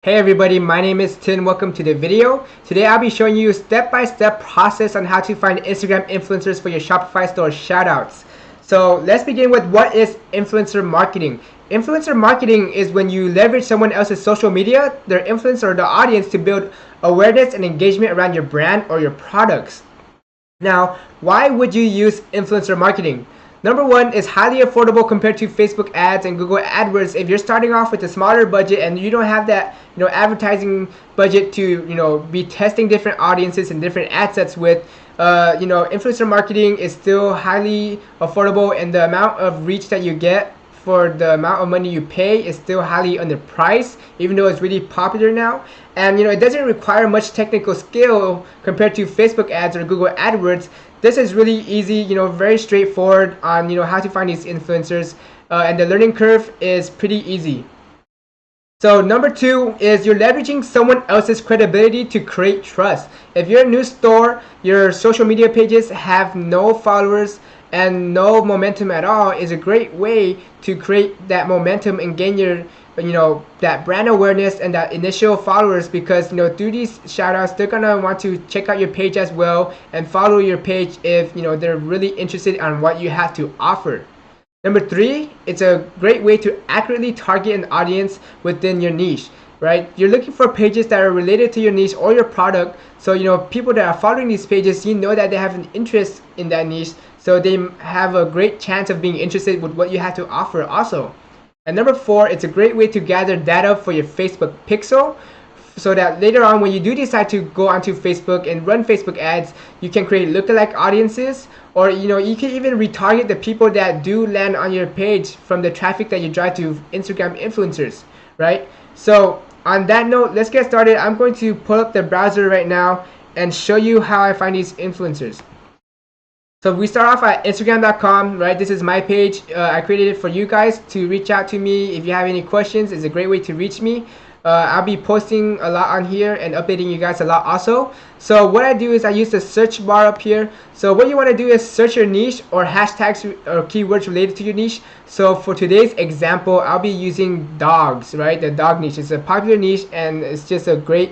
Hey everybody, my name is Tin. Welcome to the video. Today I'll be showing you a step-by-step process on how to find Instagram influencers for your Shopify store shoutouts. So let's begin with what is influencer marketing. Influencer marketing is when you leverage someone else's social media, their influence or the audience to build awareness and engagement around your brand or your products. Now, why would you use influencer marketing? Number one, is highly affordable compared to Facebook ads and Google AdWords. If you're starting off with a smaller budget and you don't have that, advertising budget to, be testing different audiences and different ad sets with, influencer marketing is still highly affordable, and the amount of reach that you get for the amount of money you pay is still highly underpriced, even though it's really popular now. And it doesn't require much technical skill compared to Facebook ads or Google AdWords. This is really easy, very straightforward on how to find these influencers, and the learning curve is pretty easy. So number two is you're leveraging someone else's credibility to create trust. If you're a new store, your social media pages have no followers and no momentum at all, is a great way to create that momentum and gain your that brand awareness and that initial followers, because through these shoutouts they're gonna want to check out your page as well and follow your page if they're really interested on what you have to offer. Number three, it's a great way to accurately target an audience within your niche, right? You're looking for pages that are related to your niche or your product, so people that are following these pages, that they have an interest in that niche, so they have a great chance of being interested with what you have to offer also. And number four, it's a great way to gather data for your Facebook pixel, so that later on when you do decide to go onto Facebook and run Facebook ads, you can create lookalike audiences, or you can even retarget the people that do land on your page from the traffic that you drive to Instagram influencers, right? So on that note, let's get started. I'm going to pull up the browser right now and show you how I find these influencers. So we start off at Instagram.com, right? This is my page. I created it for you guys to reach out to me. If you have any questions, it's a great way to reach me. I'll be posting a lot on here and updating you guys a lot also. So what I do is I use the search bar up here. So what you want to do is search your niche or hashtags or keywords related to your niche. So for today's example, I'll be using dogs, right? The dog niche is a popular niche, and it's just a great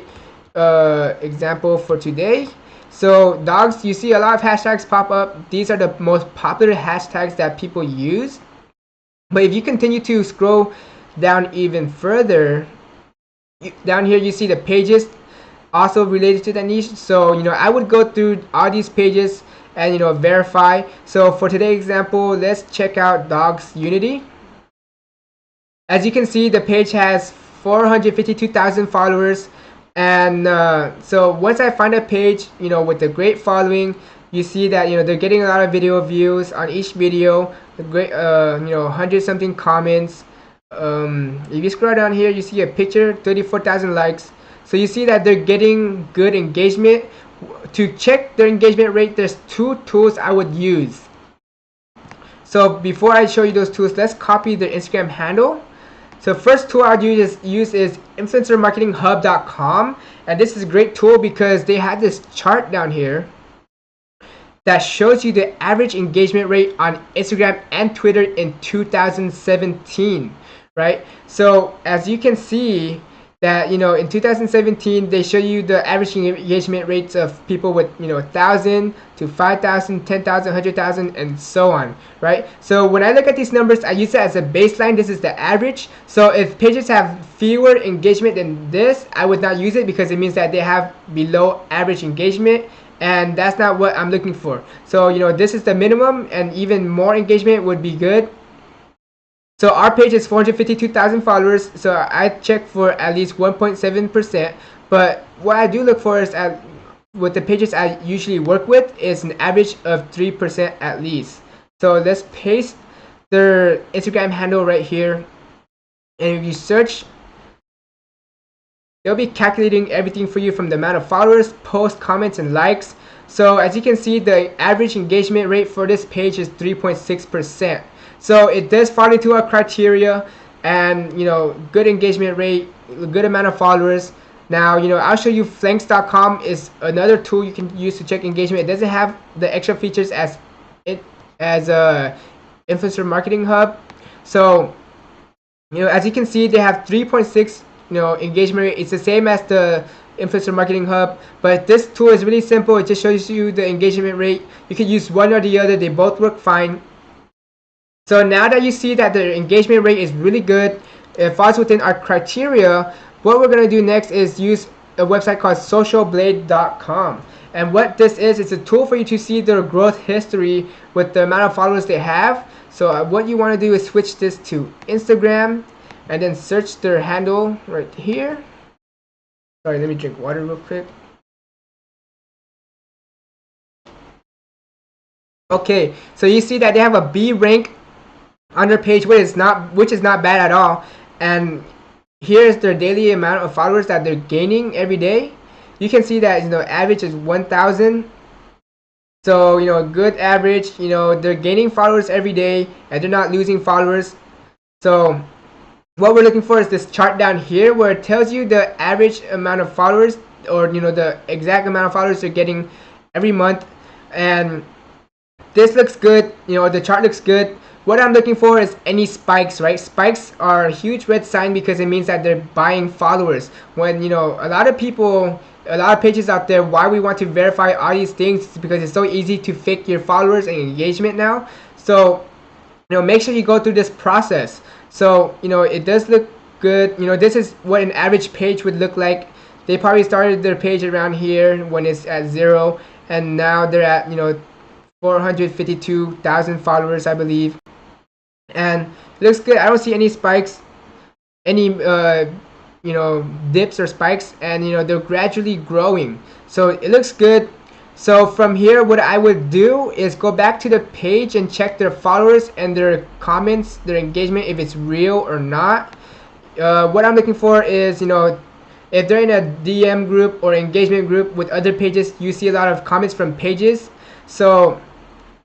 example for today. So dogs, you see a lot of hashtags pop up. These are the most popular hashtags that people use. But if you continue to scroll down even further, down here you see the pages also related to that niche. So I would go through all these pages and verify. So for today's example, let's check out Dogs Unity. As you can see, the page has 452,000 followers. And so once I find a page with a great following, you see that they're getting a lot of video views on each video, the great 100 something comments. If you scroll down here, you see a picture, 34,000 likes. So you see that they're getting good engagement. To check their engagement rate, there's two tools I would use. So before I show you those tools, let's copy their Instagram handle. So first tool I'll use is influencermarketinghub.com, and this is a great tool because they have this chart down here that shows you the average engagement rate on Instagram and Twitter in 2017, right? So as you can see that in 2017 they show you the average engagement rates of people with 1,000 to 5,000, 10,000, 100,000, and so on, right? So when I look at these numbers, I use it as a baseline. This is the average. So if pages have fewer engagement than this, I would not use it, because it means that they have below average engagement, and that's not what I'm looking for. So this is the minimum, and even more engagement would be good. So our page is 452,000 followers, so I check for at least 1.7%. But what I do look for is, with the pages I usually work with, is an average of 3% at least. So let's paste their Instagram handle right here, and if you search, they'll be calculating everything for you from the amount of followers, posts, comments, and likes. So as you can see, the average engagement rate for this page is 3.6%. So it does fall into our criteria, and good engagement rate, good amount of followers. Now I'll show you flanks.com is another tool you can use to check engagement. It doesn't have the extra features as Influencer Marketing Hub. So as you can see, they have 3.6 engagement rate. It's the same as the Influencer Marketing Hub, but this tool is really simple. It just shows you the engagement rate. You can use one or the other. They both work fine. So now that you see that the engagement rate is really good, it falls within our criteria, what we're going to do next is use a website called socialblade.com. And what this is, it's a tool for you to see their growth history with the amount of followers they have. So what you want to do is switch this to Instagram and then search their handle right here. Sorry, let me drink water real quick. Okay, so you see that they have a B rank on their page, which is not bad at all. And here's their daily amount of followers that they're gaining every day. You can see that average is 1,000. So a good average. They're gaining followers every day and they're not losing followers. So what we're looking for is this chart down here where it tells you the average amount of followers, or the exact amount of followers they're getting every month. And this looks good. The chart looks good. What I'm looking for is any spikes, right? Spikes are a huge red sign because it means that they're buying followers. When a lot of pages out there, why we want to verify all these things is because it's so easy to fake your followers and engagement now. So make sure you go through this process. So it does look good. This is what an average page would look like. They probably started their page around here when it's at 0, and now they're at 452,000 followers, I believe. And it looks good. I don't see any spikes, any dips or spikes, and they're gradually growing. So it looks good. So from here, what I would do is go back to the page and check their followers and their comments, their engagement, if it's real or not. What I'm looking for is, if they're in a DM group or engagement group with other pages, you see a lot of comments from pages. So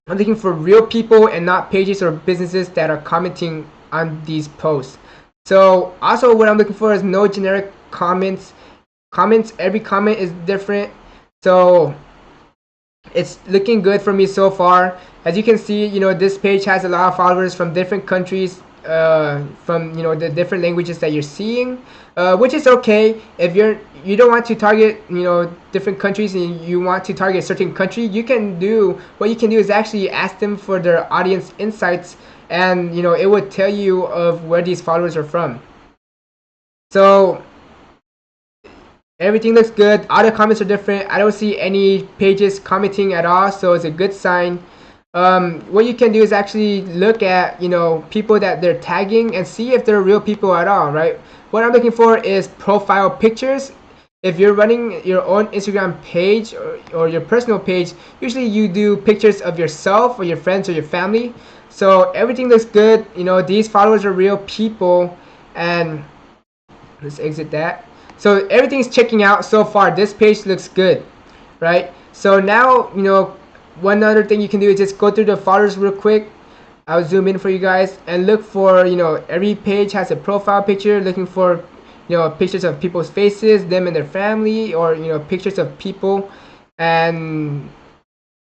I'm looking for real people and not pages or businesses that are commenting on these posts. So also what I'm looking for is no generic comments. Every comment is different. So it's looking good for me so far. As you can see, this page has a lot of followers from different countries, from the different languages that you're seeing, which is okay. If you don't want to target different countries and you want to target a certain country, what you can do is actually ask them for their audience insights, and it would tell you of where these followers are from. So everything looks good. All the comments are different. I don't see any pages commenting at all, so it's a good sign. What you can do is actually look at people that they're tagging and see if they're real people at all, right? What I'm looking for is profile pictures. If you're running your own Instagram page or your personal page, usually you do pictures of yourself or your friends or your family. So everything looks good. These followers are real people. And let's exit that. So everything's checking out so far. This page looks good, right? So now one other thing you can do is just go through the followers real quick. I'll zoom in for you guys and look for every page has a profile picture, looking for pictures of people's faces, them and their family, or pictures of people, and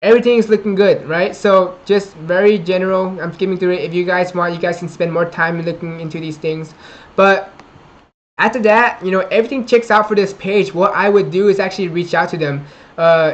everything is looking good, right? So just very general. I'm skimming through it. If you guys want, you guys can spend more time looking into these things. But after that, everything checks out for this page. What I would do is actually reach out to them.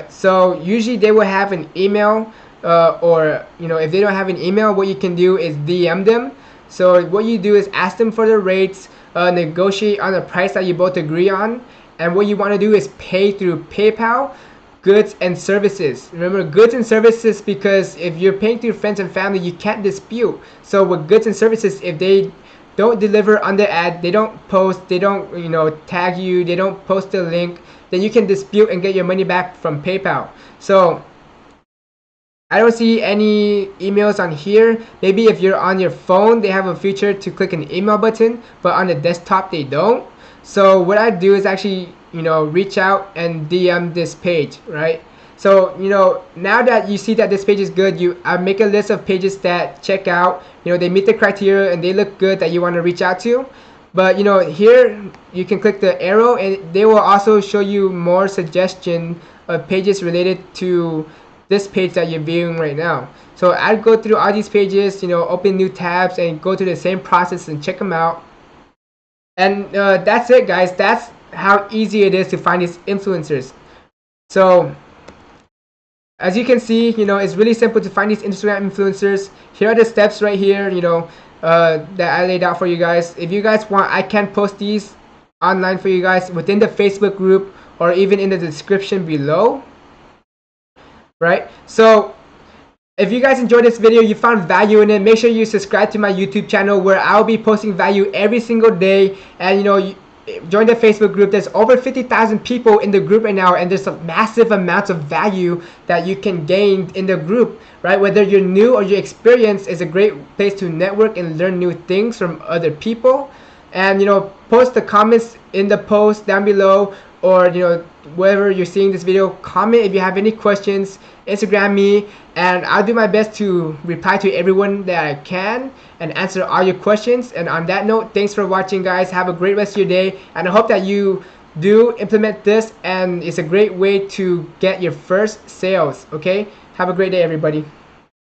So usually they will have an email, or if they don't have an email, what you can do is DM them. So what you do is ask them for their rates, negotiate on the price that you both agree on, and what you want to do is pay through PayPal, goods and services. Remember, goods and services, because if you're paying through friends and family, you can't dispute. So with goods and services, if they don't deliver on the ad, they don't post, they don't tag you, they don't post a link, then you can dispute and get your money back from PayPal. So I don't see any emails on here. Maybe if you're on your phone, they have a feature to click an email button, but on the desktop they don't. So what I do is actually reach out and DM this page, right? So now that you see that this page is good, I make a list of pages that check out, they meet the criteria and they look good, that you want to reach out to. But here you can click the arrow and they will also show you more suggestion of pages related to this page that you're viewing right now. So I'd go through all these pages, open new tabs and go through the same process and check them out. And that's it, guys. That's how easy it is to find these influencers. So as you can see, it's really simple to find these Instagram influencers. Here are the steps right here, that I laid out for you guys. If you guys want, I can post these online for you guys within the Facebook group or even in the description below. Right? So if you guys enjoyed this video, you found value in it, make sure you subscribe to my YouTube channel where I'll be posting value every single day. And join the Facebook group. There's over 50,000 people in the group right now, and there's a massive amounts of value that you can gain in the group, right? Whether you're new or you're experienced, is a great place to network and learn new things from other people. And post the comments in the post down below, or wherever you're seeing this video, comment if you have any questions, Instagram me, and I'll do my best to reply to everyone that I can and answer all your questions. And on that note, thanks for watching, guys. Have a great rest of your day, and I hope that you do implement this, and it's a great way to get your first sales. Okay, have a great day, everybody.